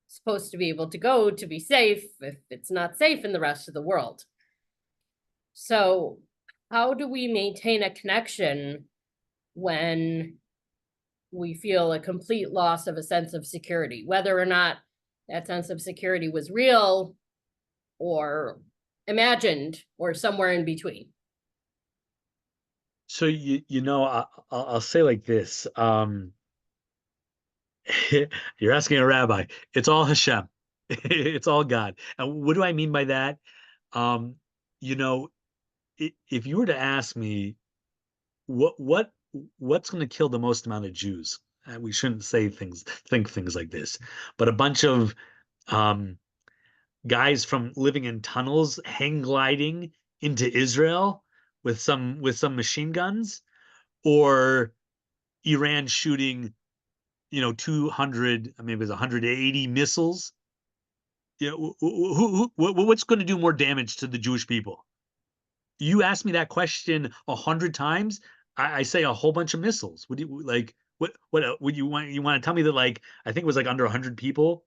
supposed to be able to go to be safe if it's not safe in the rest of the world. So how do we maintain a connection when we feel a complete loss of a sense of security, whether or not that sense of security was real or imagined or somewhere in between? So I'll say like this. You're asking a rabbi. It's all Hashem. It's all God. And what do I mean by that? Um, you know, if you were to ask me what's going to kill the most amount of Jews, we shouldn't think things like this, but a bunch of um, guys from living in tunnels, hang gliding into Israel with some machine guns, or Iran shooting 200, maybe it was 180 missiles. What's going to do more damage to the Jewish people? You ask me that question 100 times, I say a whole bunch of missiles. Would you like what would you want? You want to tell me that, like, I think it was like under 100 people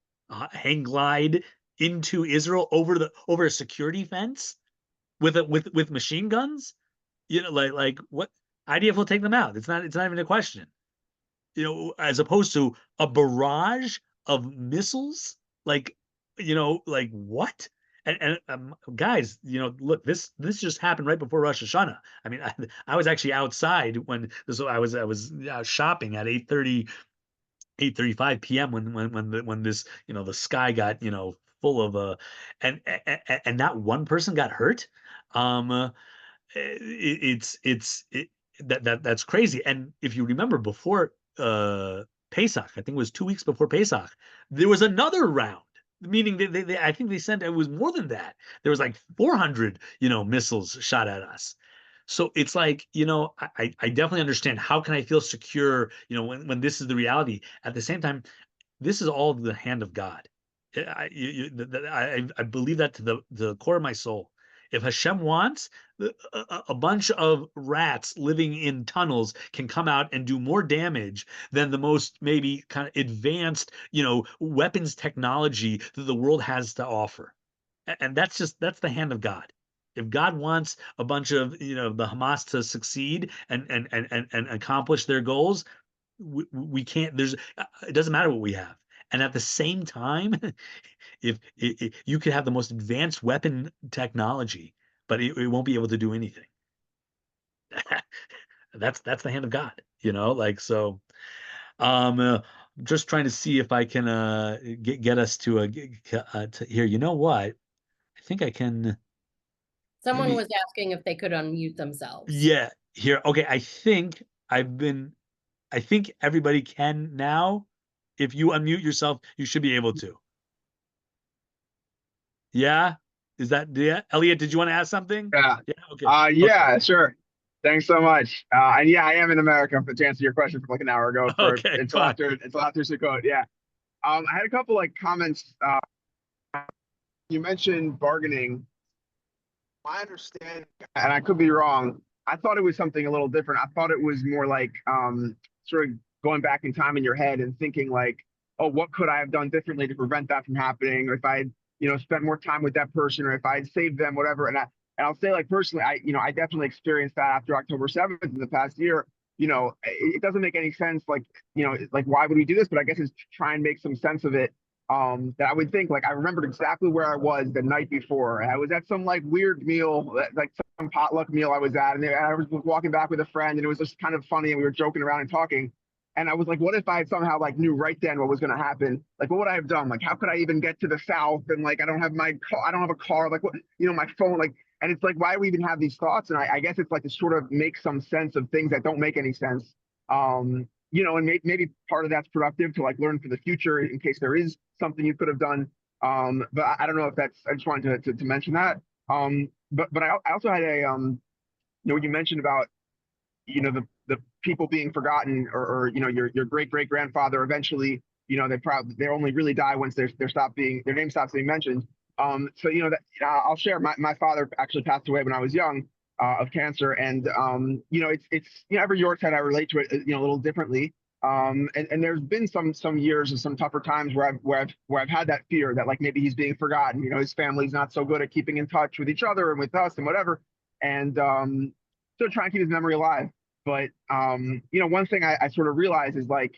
hang glide into Israel over a security fence with machine guns? Like what IDF will take them out. It's not even a question. As opposed to a barrage of missiles, like, like what? And guys, look, this just happened right before Rosh Hashanah. I mean, I was actually outside when this. I was shopping at 8:35 p.m. when this, the sky got, full of and not one person got hurt. That's crazy. And if you remember, before Pesach, I think it was 2 weeks before Pesach, there was another round, meaning I think they sent, it was more than that. There was like 400 missiles shot at us. So it's like, I definitely understand, how can I feel secure when this is the reality. At the same time, this is all the hand of God. I believe that to the core of my soul. If Hashem wants, a bunch of rats living in tunnels can come out and do more damage than the most maybe kind of advanced, weapons technology that the world has to offer. And that's the hand of God. If God wants a bunch of the Hamas to succeed and accomplish their goals, we can't. It doesn't matter what we have. And at the same time, if you could have the most advanced weapon technology, but it won't be able to do anything. That's the hand of God, like so. Just trying to see if I can get us to here. You know what? I think I can. Someone Maybe. was asking if they could unmute themselves. Yeah, here. Okay, I think everybody can now. If you unmute yourself, you should be able to. Yeah? Is that, yeah, Elliot, did you want to ask something? Yeah. Yeah, okay. Okay. Yeah, sure. Thanks so much. And yeah, I am in America, but to answer your question from like an hour ago for Okay, fine. until after Sukkot. Yeah. I had a couple like comments. You mentioned bargaining. My understanding, and I could be wrong, I thought it was something a little different. I thought it was more like sort of going back in time in your head and thinking like, oh, what could I have done differently to prevent that from happening? Or if I had, spent more time with that person, or if I had saved them, whatever. And I'll say like personally, I definitely experienced that after October 7th in the past year. It doesn't make any sense. Like, like why would we do this? But I guess it's to try and make some sense of it, that I would think like I remembered exactly where I was the night before. And I was at some like weird meal, like some potluck meal I was at, and I was walking back with a friend, and it was just kind of funny, and we were joking around and talking. And I was like, what if I somehow like knew right then what was going to happen? Like, what would I have done? Like, how could I even get to the south? And like, I don't have my car. I don't have a car. Like, what, my phone. Like, and it's like, why do we even have these thoughts? And I guess it's like to sort of make some sense of things that don't make any sense. And maybe part of that's productive to like learn for the future in case there is something you could have done. But I don't know if that's. I just wanted to mention that. But I also had a what you mentioned about the people being forgotten, or your great great grandfather eventually, they only really die once their name stops being mentioned. So that I'll share, my father actually passed away when I was young, of cancer. And it's every Yorkshire I relate to it a little differently. And there's been some years and some tougher times where I've had that fear that like maybe he's being forgotten. His family's not so good at keeping in touch with each other and with us and whatever. And still trying to keep his memory alive. But one thing I sort of realize is like,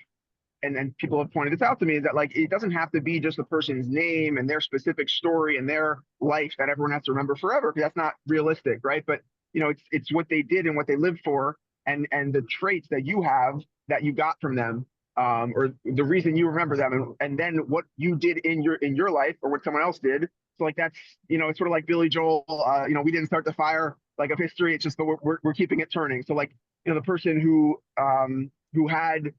and people have pointed this out to me, is that like it doesn't have to be just the person's name and their specific story and their life that everyone has to remember forever, because that's not realistic, right? But it's what they did and what they lived for, and the traits that you have that you got from them, or the reason you remember them, and then what you did in your life or what someone else did. So like that's it's sort of like Billy Joel. We didn't start the fire like of history. It's just that we're keeping it turning. So like the person who had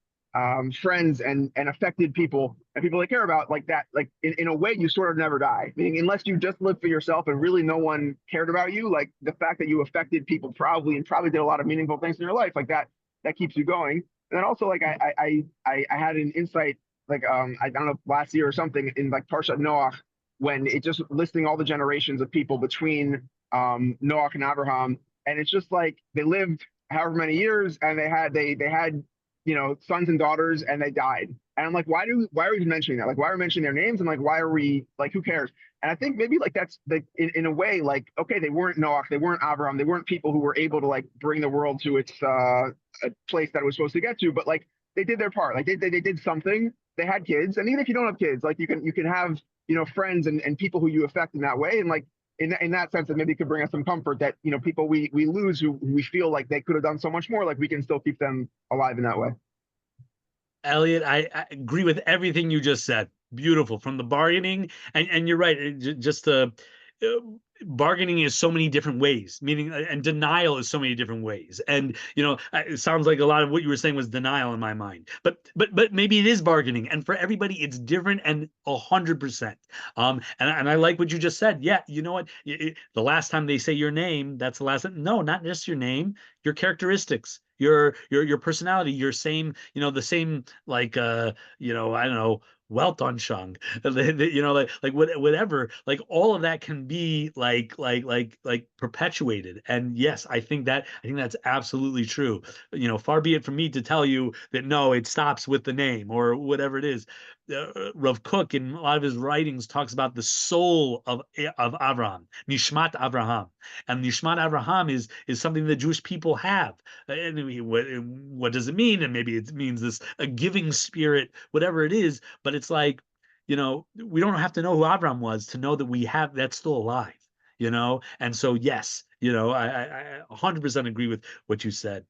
friends and affected people and people they care about like that, like in a way you sort of never die, meaning unless you just live for yourself and really no one cared about you, like the fact that you affected people probably did a lot of meaningful things in your life, like that keeps you going. And then also like I had an insight, like I don't know, last year or something, in like Parshat Noach, when it just listing all the generations of people between Noach and Abraham, and it's just like they lived however many years, and they had sons and daughters, and they died. And I'm like, why are we mentioning that? Like, why are we mentioning their names? And like, why are we like, who cares? And I think maybe like that's the in a way, like, okay, they weren't Noach, they weren't Abraham, they weren't people who were able to like bring the world to its a place that it was supposed to get to, but like they did their part. Like they did something. They had kids, and even if you don't have kids, like you can have friends and people who you affect in that way. And like in that sense, that maybe could bring us some comfort that people we lose who we feel like they could have done so much more, like we can still keep them alive in that way. Elliot, I agree with everything you just said. Beautiful. From the bargaining, and you're right. Just the bargaining is so many different ways, meaning, and denial is so many different ways. And it sounds like a lot of what you were saying was denial in my mind. But maybe it is bargaining, and for everybody it's different, and 100%. And I like what you just said. Yeah, you know what? The last time they say your name, that's the last time. No, not just your name, your characteristics, your personality, your same, the same, like I don't know, Weltanschauung, whatever, like all of that can be like perpetuated. And yes, I think that's absolutely true. Far be it from me to tell you that no, it stops with the name or whatever it is. Rav Kook in a lot of his writings talks about the soul of Avraham, Nishmat Avraham, and Nishmat Avraham is something the Jewish people have. And what does it mean? And maybe it means this a giving spirit, whatever it is. But it's like, we don't have to know who Abraham was to know that we have that's still alive. And so yes, I 100% agree with what you said.